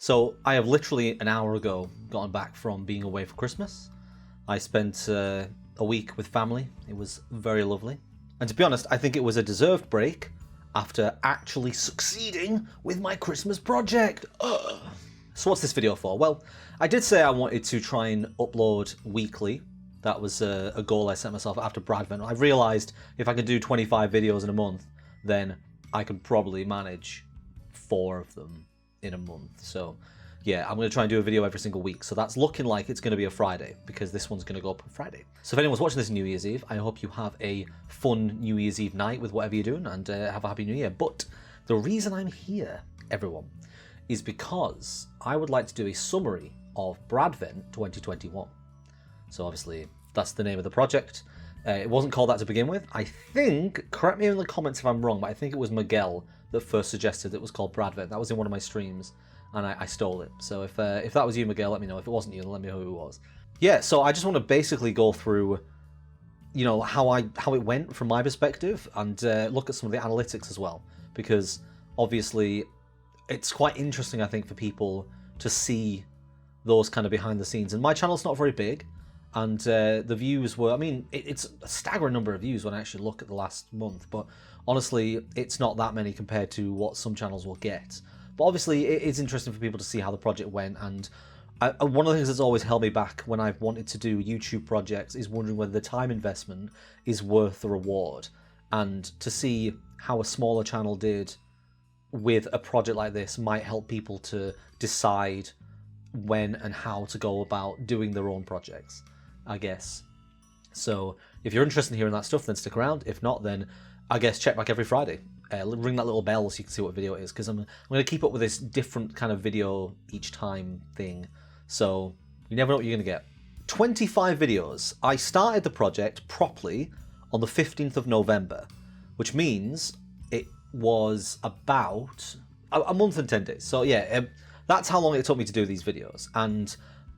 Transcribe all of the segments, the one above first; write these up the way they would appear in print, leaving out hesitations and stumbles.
So I have literally an hour ago gotten back from being away for Christmas. I spent a week with family. It was very lovely. And to be honest, I think it was a deserved break after actually succeeding with my Christmas project. Ugh. So what's this video for? Well, I did say I wanted to try and upload weekly. That was a goal I set myself after Bradvent. I realised if I could do 25 videos in a month, then I could probably manage 4 of them in a month. So yeah, I'm going to try and do a video every single week. So that's looking like it's going to be a Friday, because this one's going to go up on Friday. So if anyone's watching this New Year's Eve, I hope you have a fun New Year's Eve night with whatever you're doing, and have a Happy New Year. But the reason I'm here, everyone, is because I would like to do a summary of Bradvent 2021. So obviously, that's the name of the project. It wasn't called that to begin with. I think, correct me in the comments if I'm wrong, but I think it was Miguel that first suggested it was called Bradvent. That was in one of my streams, and I stole it. So if that was you, Miguel, let me know. If it wasn't you, let me know who it was. Yeah, so I just want to basically go through, you know, how it went from my perspective, and look at some of the analytics as well, because obviously it's quite interesting, I think, for people to see those kind of behind the scenes. And my channel's not very big, and the views were, I mean, it's a staggering number of views when I actually look at the last month, but honestly, it's not that many compared to what some channels will get. But obviously, it is interesting for people to see how the project went, and one of the things that's always held me back when I've wanted to do YouTube projects is wondering whether the time investment is worth the reward. And to see how a smaller channel did with a project like this might help people to decide when and how to go about doing their own projects, I guess. So if you're interested in hearing that stuff, then stick around. If not, then I guess check back every Friday. Ring that little bell so you can see what video it is, because I'm going to keep up with this different kind of video each time thing. So you never know what you're going to get. 25 videos. I started the project properly on the 15th of November, which means it was about a month and 10 days. So yeah, that's how long it took me to do these videos. And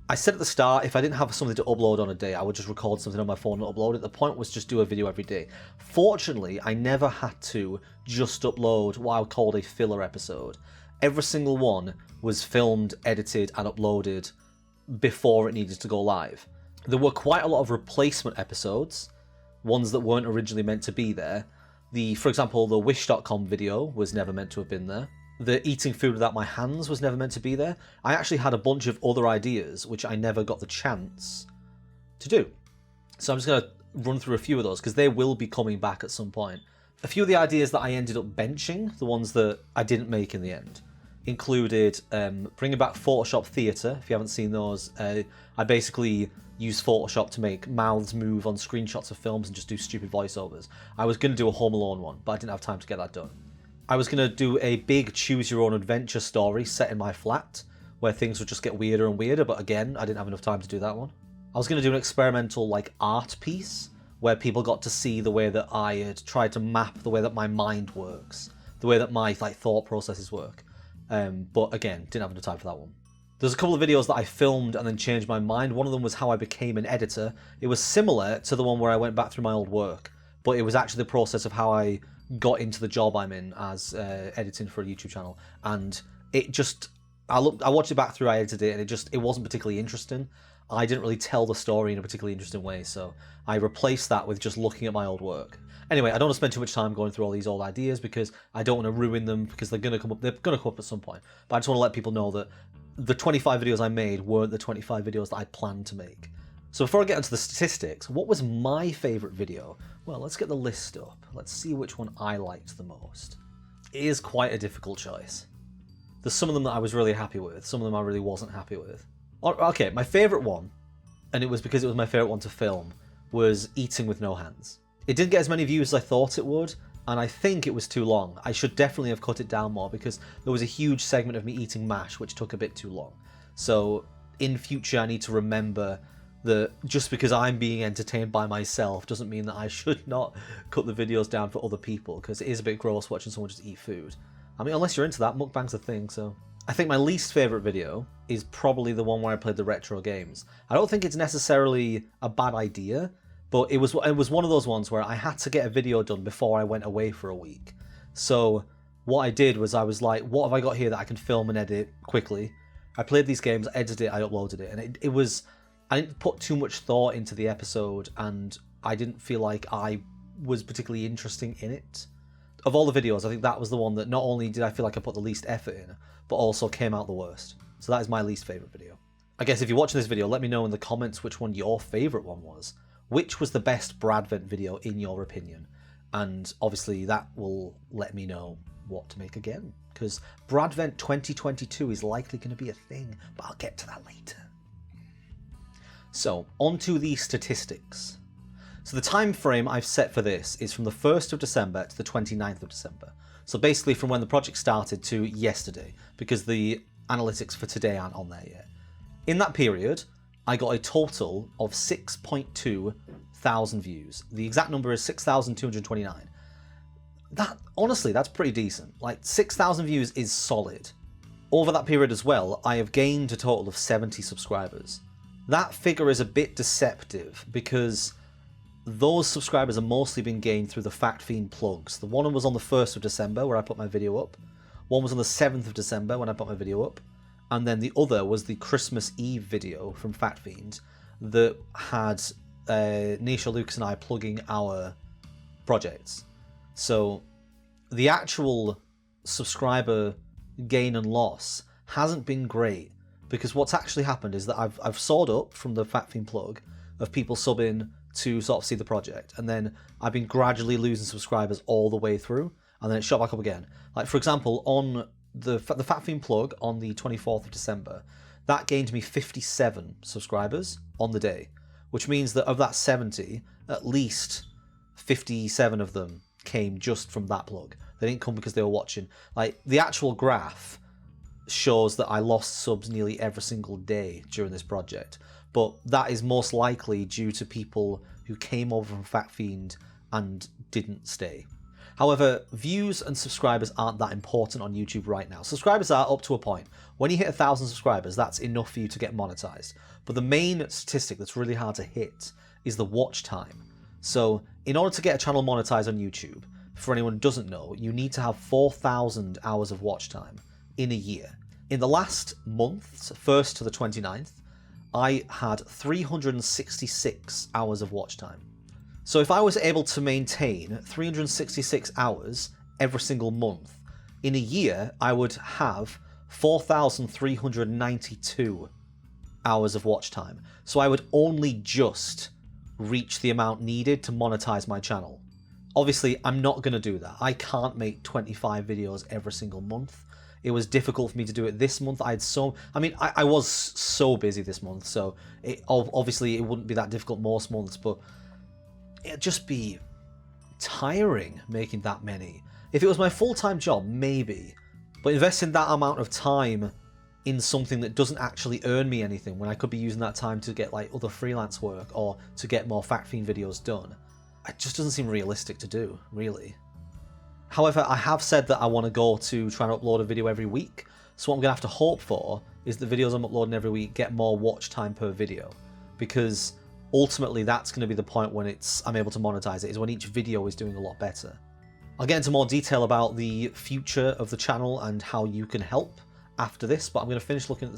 I said at the start, if I didn't have something to upload on a day, I would just record something on my phone and upload it. The point was just do a video every day. Fortunately, I never had to just upload what I called a filler episode. Every single one was filmed, edited, and uploaded before it needed to go live. There were quite a lot of replacement episodes, ones that weren't originally meant to be there. For example, the Wish.com video was never meant to have been there. The eating food without my hands was never meant to be there. I actually had a bunch of other ideas which I never got the chance to do. So I'm just going to run through a few of those, because they will be coming back at some point. A few of the ideas that I ended up benching, the ones that I didn't make in the end, included bringing back Photoshop Theatre. If you haven't seen those, I basically use Photoshop to make mouths move on screenshots of films and just do stupid voiceovers. I was going to do a Home Alone one, but I didn't have time to get that done. I was going to do a big choose-your-own-adventure story set in my flat, where things would just get weirder and weirder, but again, I didn't have enough time to do that one. I was going to do an experimental, art piece, where people got to see the way that I had tried to map the way that my mind works, the way that my, thought processes work. But again, didn't have enough time for that one. There's a couple of videos that I filmed and then changed my mind. One of them was how I became an editor. It was similar to the one where I went back through my old work, but it was actually the process of how I got into the job I'm in as editing for a YouTube channel, and it just, I watched it back through, I edited it, and it wasn't particularly interesting. I didn't really tell the story in a particularly interesting way, so I replaced that with just looking at my old work. Anyway, I don't want to spend too much time going through all these old ideas, because I don't want to ruin them, because they're going to come up at some point. But I just want to let people know that the 25 videos I made weren't the 25 videos that I planned to make. So before I get into the statistics, what was my favourite video? Well, let's get the list up. Let's see which one I liked the most. It is quite a difficult choice. There's some of them that I was really happy with, some of them I really wasn't happy with. Okay, my favourite one, and it was because it was my favourite one to film, was Eating with No Hands. It didn't get as many views as I thought it would, and I think it was too long. I should definitely have cut it down more, because there was a huge segment of me eating mash which took a bit too long. So in future I need to remember that just because I'm being entertained by myself doesn't mean that I should not cut the videos down for other people, because it is a bit gross watching someone just eat food. I mean, unless you're into that, mukbang's a thing, so... I think my least favourite video is probably the one where I played the retro games. I don't think it's necessarily a bad idea, but it was one of those ones where I had to get a video done before I went away for a week. So what I did was I was like, what have I got here that I can film and edit quickly? I played these games, I edited it, I uploaded it, and it was... I didn't put too much thought into the episode, and I didn't feel like I was particularly interesting in it. Of all the videos, I think that was the one that not only did I feel like I put the least effort in, but also came out the worst. So that is my least favourite video. I guess if you're watching this video, let me know in the comments which one your favourite one was. Which was the best Bradvent video in your opinion? And obviously that will let me know what to make again. Because Bradvent 2022 is likely going to be a thing, but I'll get to that later. So, on to the statistics. So the time frame I've set for this is from the 1st of December to the 29th of December. So basically from when the project started to yesterday, because the analytics for today aren't on there yet. In that period, I got a total of 6.2 thousand views. The exact number is 6,229. That, honestly, that's pretty decent. Like, 6,000 views is solid. Over that period as well, I have gained a total of 70 subscribers. That figure is a bit deceptive because those subscribers are mostly being gained through the Fact Fiend plugs. The one was on the 1st of December where I put my video up. One was on the 7th of December when I put my video up. And then the other was the Christmas Eve video from Fact Fiend that had Nisha, Lucas and I plugging our projects. So the actual subscriber gain and loss hasn't been great, because what's actually happened is that I've soared up from the Fact Fiend plug of people subbing to sort of see the project, and then I've been gradually losing subscribers all the way through, and then it shot back up again. Like, for example, on the Fact Fiend plug on the 24th of December, that gained me 57 subscribers on the day, which means that of that 70, at least 57 of them came just from that plug. They didn't come because they were watching. Like, the actual graph shows that I lost subs nearly every single day during this project, but that is most likely due to people who came over from Fact Fiend and didn't stay. However, views and subscribers aren't that important on YouTube right now. Subscribers are up to a point. When you hit 1,000 subscribers, that's enough for you to get monetized. But the main statistic that's really hard to hit is the watch time. So in order to get a channel monetized on YouTube, for anyone who doesn't know, you need to have 4,000 hours of watch time in a year. In the last month, 1st to the 29th, I had 366 hours of watch time. So if I was able to maintain 366 hours every single month, in a year I would have 4,392 hours of watch time. So I would only just reach the amount needed to monetize my channel. Obviously, I'm not going to do that. I can't make 25 videos every single month. It was difficult for me to do it this month. I was so busy this month, so obviously it wouldn't be that difficult most months, but it'd just be tiring making that many. If it was my full-time job, maybe, but investing that amount of time in something that doesn't actually earn me anything when I could be using that time to get like other freelance work or to get more Fact Fiend videos done, it just doesn't seem realistic to do, really. However, I have said that I want to go to try and upload a video every week, so what I'm going to have to hope for is the videos I'm uploading every week get more watch time per video, because ultimately that's going to be the point when I'm able to monetize it, is when each video is doing a lot better. I'll get into more detail about the future of the channel and how you can help after this, but I'm going to finish looking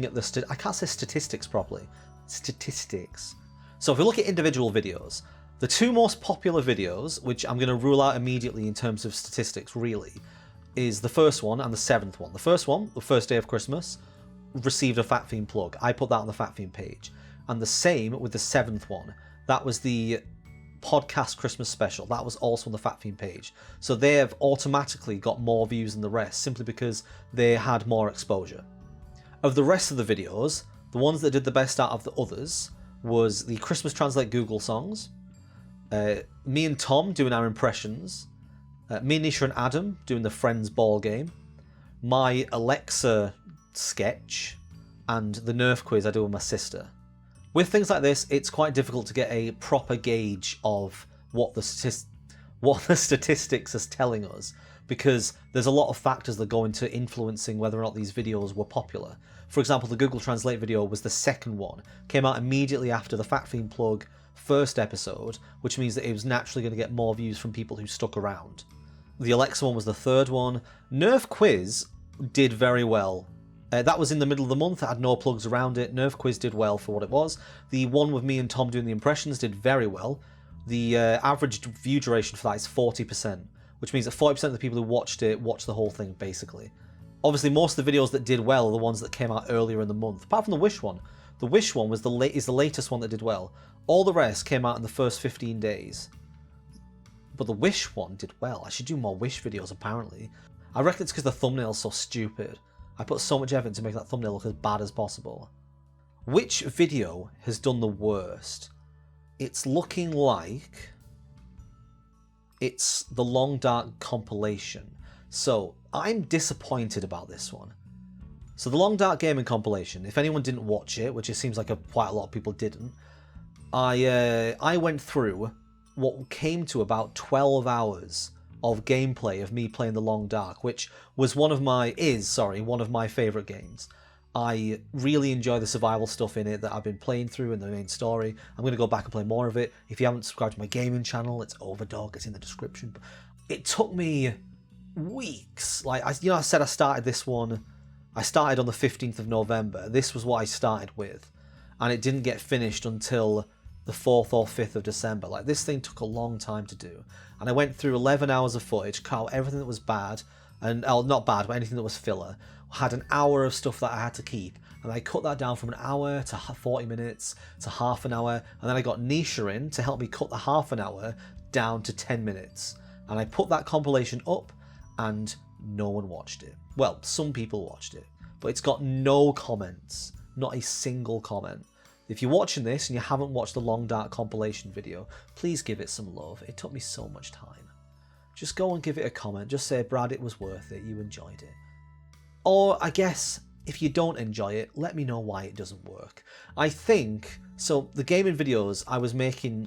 at the I can't say statistics properly. Statistics. So if we look at individual videos, the two most popular videos, which I'm going to rule out immediately in terms of statistics really, is the first one and the 7th one. The first one, the first day of Christmas, received a Fact Fiend plug. I put that on the Fact Fiend page. And the same with the 7th one. That was the podcast Christmas special. That was also on the Fact Fiend page. So they have automatically got more views than the rest, simply because they had more exposure. Of the rest of the videos, the ones that did the best out of the others was the Christmas Translate Google songs, me and Tom doing our impressions, me, Nisha and Adam doing the Friends ball game, my Alexa sketch, and the Nerf quiz I do with my sister. With things like this, it's quite difficult to get a proper gauge of what the statistics is telling us, because there's a lot of factors that go into influencing whether or not these videos were popular. For example, the Google Translate video was the second one, came out immediately after the Fact Fiend plug first episode, which means that it was naturally going to get more views from people who stuck around. The Alexa one was the third one. Nerf quiz did very well That was in the middle of the month. I had no plugs around it. Nerf Quiz did well for what it was. The one with me and Tom doing the impressions did very well. The average view duration for that is 40%, which means that 40% of the people who watched it watched the whole thing, basically. Obviously, most of the videos that did well are the ones that came out earlier in the month, apart from the Wish one. The Wish one was is the latest one that did well. All the rest came out in the first 15 days. But the Wish one did well. I should do more Wish videos, apparently. I reckon it's because the thumbnail's so stupid. I put so much effort into making that thumbnail look as bad as possible. Which video has done the worst? It's looking like it's the Long Dark compilation. So, I'm disappointed about this one. So the Long Dark Gaming compilation, if anyone didn't watch it, which it seems like quite a lot of people didn't, I went through what came to about 12 hours of gameplay of me playing the Long Dark, which was one of my favourite games. I really enjoy the survival stuff in it that I've been playing through in the main story. I'm going to go back and play more of it. If you haven't subscribed to my gaming channel, it's Overdog, it's in the description. It took me weeks. Like, I said I started this one, I started on the 15th of November. This was what I started with. And it didn't get finished until the 4th or 5th of December. Like, this thing took a long time to do. And I went through 11 hours of footage, cut out everything that was bad, and not bad, but anything that was filler. Had an hour of stuff that I had to keep, and I cut that down from an hour to 40 minutes to half an hour, and then I got Nisha in to help me cut the half an hour down to 10 minutes. And I put that compilation up, and no one watched it. Well, some people watched it, but it's got no comments. Not a single comment. If you're watching this and you haven't watched the Long Dark compilation video, please give it some love. It took me so much time. Just go and give it a comment. Just say, Brad, it was worth it. You enjoyed it. Or, I guess, if you don't enjoy it, let me know why it doesn't work. I think, so the gaming videos I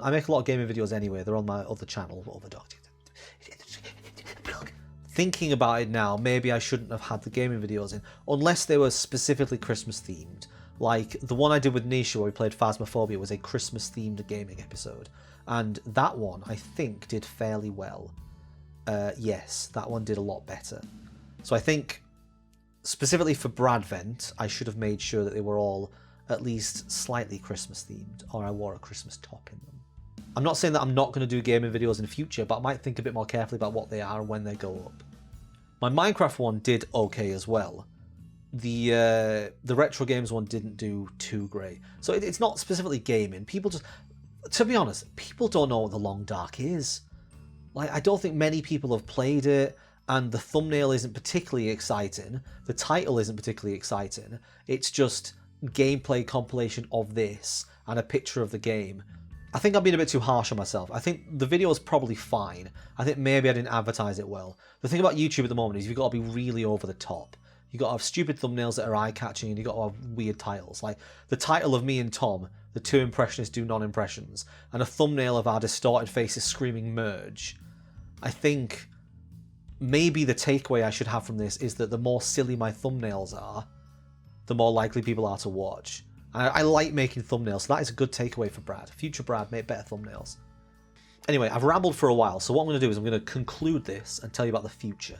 make a lot of gaming videos anyway. They're on my other channel, Overdog. Thinking about it now, maybe I shouldn't have had the gaming videos in, unless they were specifically Christmas themed. Like, the one I did with Nisha where we played Phasmophobia was a Christmas themed gaming episode. And that one, I think, did fairly well. Yes, that one did a lot better. So I think, specifically for Bradvent, I should have made sure that they were all at least slightly Christmas themed, or I wore a Christmas top in them. I'm not saying that I'm not going to do gaming videos in the future, but I might think a bit more carefully about what they are and when they go up. My Minecraft one did okay as well. The retro games one didn't do too great. So it's not specifically gaming. People just, to be honest, people don't know what the Long Dark is. Like, I don't think many people have played it, and the thumbnail isn't particularly exciting. The title isn't particularly exciting. It's just gameplay compilation of this and a picture of the game. I think I'm being a bit too harsh on myself. I think the video is probably fine. I think maybe I didn't advertise it well. The thing about YouTube at the moment is you've got to be really over the top. You've got to have stupid thumbnails that are eye-catching, and you've got to have weird titles. Like the title of me and Tom, the two impressionists do non-impressions, and a thumbnail of our distorted faces screaming merge. I think maybe the takeaway I should have from this is that the more silly my thumbnails are, the more likely people are to watch. I like making thumbnails, so that is a good takeaway for Brad. Future Brad, make better thumbnails. Anyway, I've rambled for a while, so what I'm going to do is I'm going to conclude this and tell you about the future.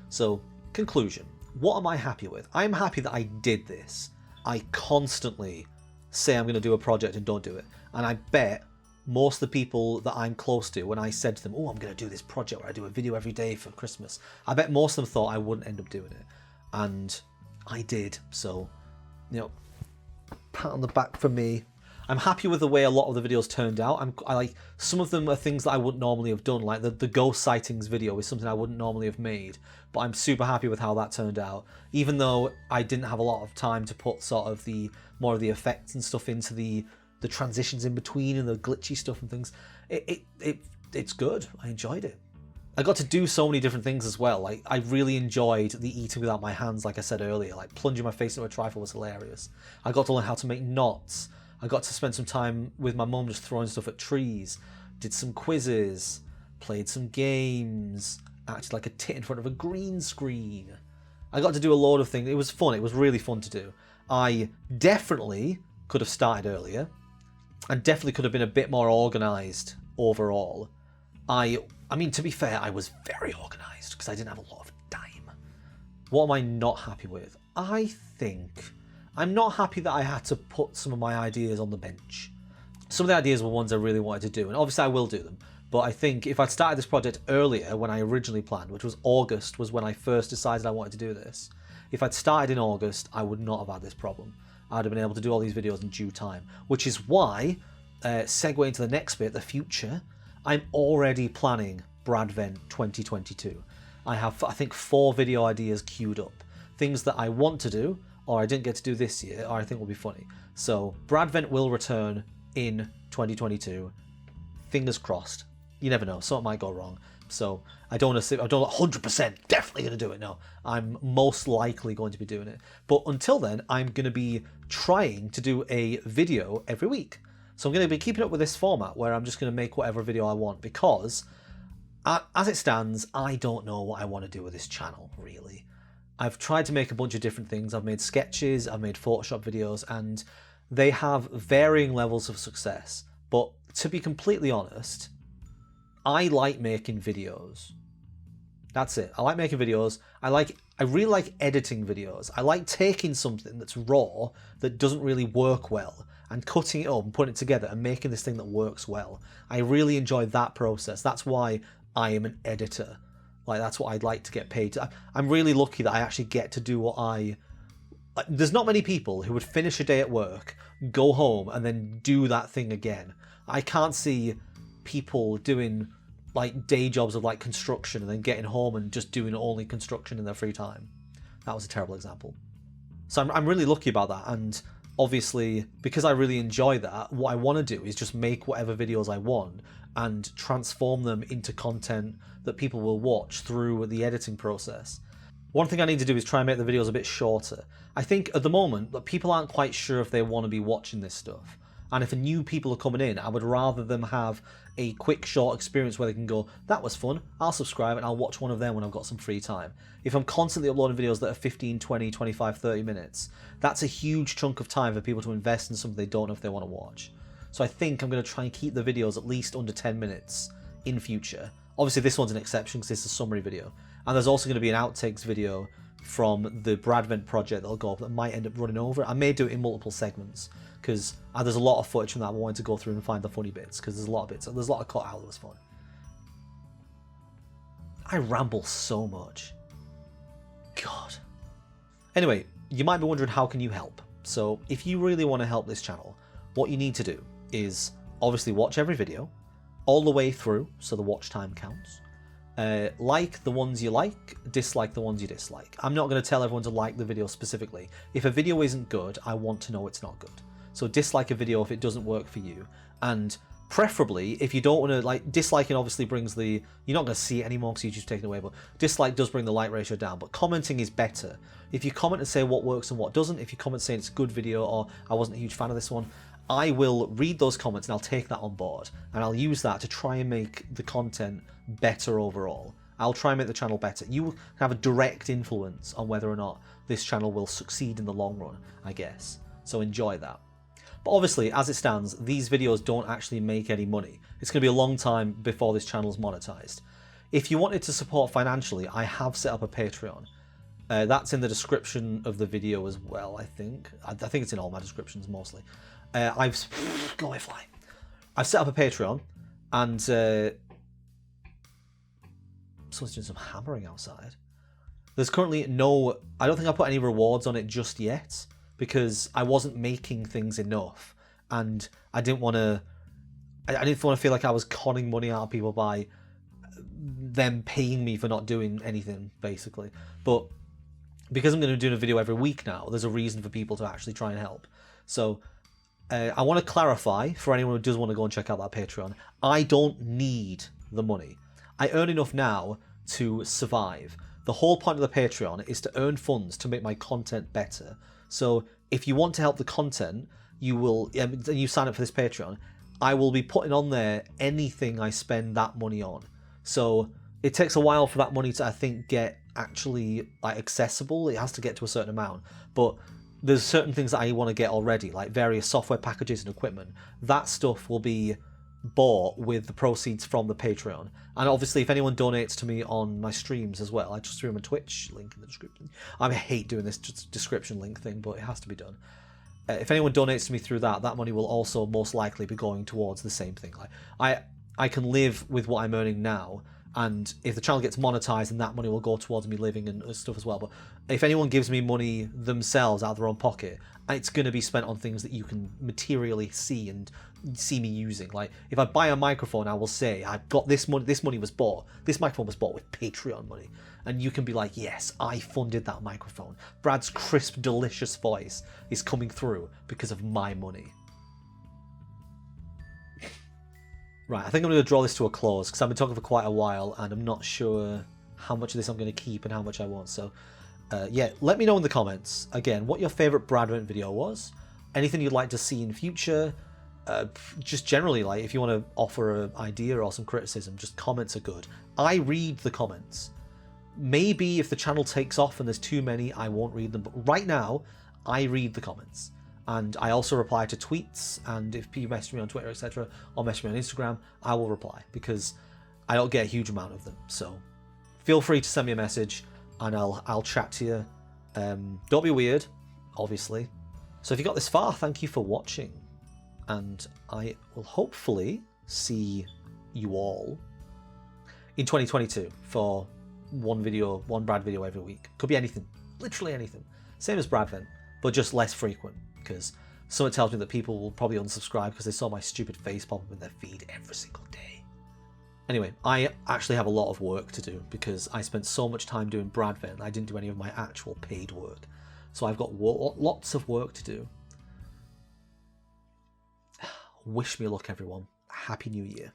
So, conclusion. What am I happy with? I'm happy that I did this. I constantly say I'm going to do a project and don't do it. And I bet most of the people that I'm close to, when I said to them, oh, I'm going to do this project where I do a video every day for Christmas, I bet most of them thought I wouldn't end up doing it. And I did. So, you know, pat on the back for me. I'm happy with the way a lot of the videos turned out. I like, some of them are things that I wouldn't normally have done, like the ghost sightings video is something I wouldn't normally have made, but I'm super happy with how that turned out, even though I didn't have a lot of time to put sort of more of the effects and stuff into the transitions in between and the glitchy stuff and things. It's good. I enjoyed it. I got to do so many different things as well. Like, I really enjoyed the eating without my hands, like I said earlier. Like, plunging my face into a trifle was hilarious. I got to learn how to make knots. I got to spend some time with my mum just throwing stuff at trees. Did some quizzes. Played some games. Acted like a tit in front of a green screen. I got to do a load of things. It was fun. It was really fun to do. I definitely could have started earlier. And definitely could have been a bit more organised overall. I mean, to be fair, I was very organised because I didn't have a lot of time. What am I not happy with? I think I'm not happy that I had to put some of my ideas on the bench. Some of the ideas were ones I really wanted to do, and obviously I will do them. But I think if I'd started this project earlier, when I originally planned, which was August, was when I first decided I wanted to do this. If I'd started in August, I would not have had this problem. I'd have been able to do all these videos in due time, which is why, segue into the next bit, the future, I'm already planning Bradvent 2022. I have, I think, 4 video ideas queued up. Things that I want to do, or I didn't get to do this year, or I think will be funny. So, Bradvent will return in 2022. Fingers crossed. You never know, something might go wrong. So, I don't 100% definitely going to do it, no. I'm most likely going to be doing it. But until then, I'm going to be trying to do a video every week. So I'm going to be keeping up with this format where I'm just going to make whatever video I want, because as it stands, I don't know what I want to do with this channel, really. I've tried to make a bunch of different things. I've made sketches, I've made Photoshop videos, and they have varying levels of success. But to be completely honest, I like making videos. That's it. I like making videos. I really like editing videos. I like taking something that's raw, that doesn't really work well, and cutting it up and putting it together and making this thing that works well. I really enjoy that process. That's why I am an editor. Like, that's what I'd like to get paid. I'm really lucky that I actually get to do what there's not many people who would finish a day at work, go home, and then do that thing again. I can't see people doing like day jobs of like construction and then getting home and just doing only construction in their free time. That was a terrible example. So I'm really lucky about that, and obviously because I really enjoy that, what I want to do is just make whatever videos I want and transform them into content that people will watch through the editing process. One thing I need to do is try and make the videos a bit shorter. I think at the moment that people aren't quite sure if they want to be watching this stuff. And if new people are coming in, I would rather them have a quick, short experience where they can go, that was fun, I'll subscribe and I'll watch one of them when I've got some free time. If I'm constantly uploading videos that are 15, 20, 25, 30 minutes, that's a huge chunk of time for people to invest in something they don't know if they want to watch. So I think I'm going to try and keep the videos at least under 10 minutes in future. Obviously this one's an exception because it's a summary video. And there's also going to be an outtakes video from the Bradvent project that'll go up that might end up running over. I may do it in multiple segments, because there's a lot of footage from that I wanted to go through and find the funny bits, because there's a lot of bits, there's a lot of cut out that was fun. I ramble so much. God. Anyway, you might be wondering, how can you help? So if you really want to help this channel, what you need to do is obviously watch every video all the way through, so the watch time counts. Like the ones you like, dislike the ones you dislike. I'm not going to tell everyone to like the video specifically. If a video isn't good, I want to know it's not good. So dislike a video if it doesn't work for you. And preferably, if you don't want to, like, disliking obviously brings the, you're not going to see it anymore because YouTube's taken away, but dislike does bring the like ratio down. But commenting is better. If you comment and say what works and what doesn't, if you comment saying it's a good video or I wasn't a huge fan of this one, I will read those comments and I'll take that on board. And I'll use that to try and make the content better overall. I'll try and make the channel better. You have a direct influence on whether or not this channel will succeed in the long run, I guess. So enjoy that. But obviously, as it stands, these videos don't actually make any money. It's going to be a long time before this channel's monetized. If you wanted to support financially, I have set up a Patreon. That's in the description of the video as well, I think. I think it's in all my descriptions mostly. Go away, fly. I've set up a Patreon, and someone's doing some hammering outside. There's currently no, I don't think I put any rewards on it just yet, because I wasn't making things enough, and I didn't want to feel like I was conning money out of people by them paying me for not doing anything, basically. But because I'm going to be doing a video every week now, there's a reason for people to actually try and help. So I want to clarify for anyone who does want to go and check out that Patreon, I don't need the money. I earn enough now to survive. The whole point of the Patreon is to earn funds to make my content better. So if you want to help the content, you sign up for this Patreon, I will be putting on there anything I spend that money on. So it takes a while for that money to, I think, get actually like accessible. It has to get to a certain amount. But there's certain things that I want to get already, like various software packages and equipment. That stuff will be bought with the proceeds from the Patreon. And obviously, if anyone donates to me on my streams as well, I just stream on Twitch, link in the description. I hate doing this description link thing, but it has to be done. If anyone donates to me through that, that money will also most likely be going towards the same thing. Like I can live with what I'm earning now, and if the channel gets monetized, then that money will go towards me living and stuff as well. But if anyone gives me money themselves out of their own pocket, it's going to be spent on things that you can materially see and see me using. Like, if I buy a microphone, I will say, I've got this money, this microphone was bought with Patreon money. And you can be like, yes, I funded that microphone. Brad's crisp, delicious voice is coming through because of my money. Right, I think I'm going to draw this to a close because I've been talking for quite a while and I'm not sure how much of this I'm going to keep and how much I won't. So, yeah, let me know in the comments, again, what your favourite Bradvent video was, anything you'd like to see in future, just generally, like, if you want to offer an idea or some criticism, just comments are good. I read the comments. Maybe if the channel takes off and there's too many, I won't read them, but right now, I read the comments. And I also reply to tweets, and if people message me on Twitter, etc., or message me on Instagram, I will reply, because I don't get a huge amount of them. So feel free to send me a message, and I'll chat to you. Don't be weird, obviously. So if you got this far, thank you for watching, and I will hopefully see you all in 2022 for one Brad video every week. Could be anything, literally anything. Same as Bradvent, but just less frequent, because someone tells me that people will probably unsubscribe because they saw my stupid face pop up in their feed every single day. Anyway, I actually have a lot of work to do because I spent so much time doing Bradvent, I didn't do any of my actual paid work. So I've got lots of work to do. Wish me luck, everyone. Happy New Year.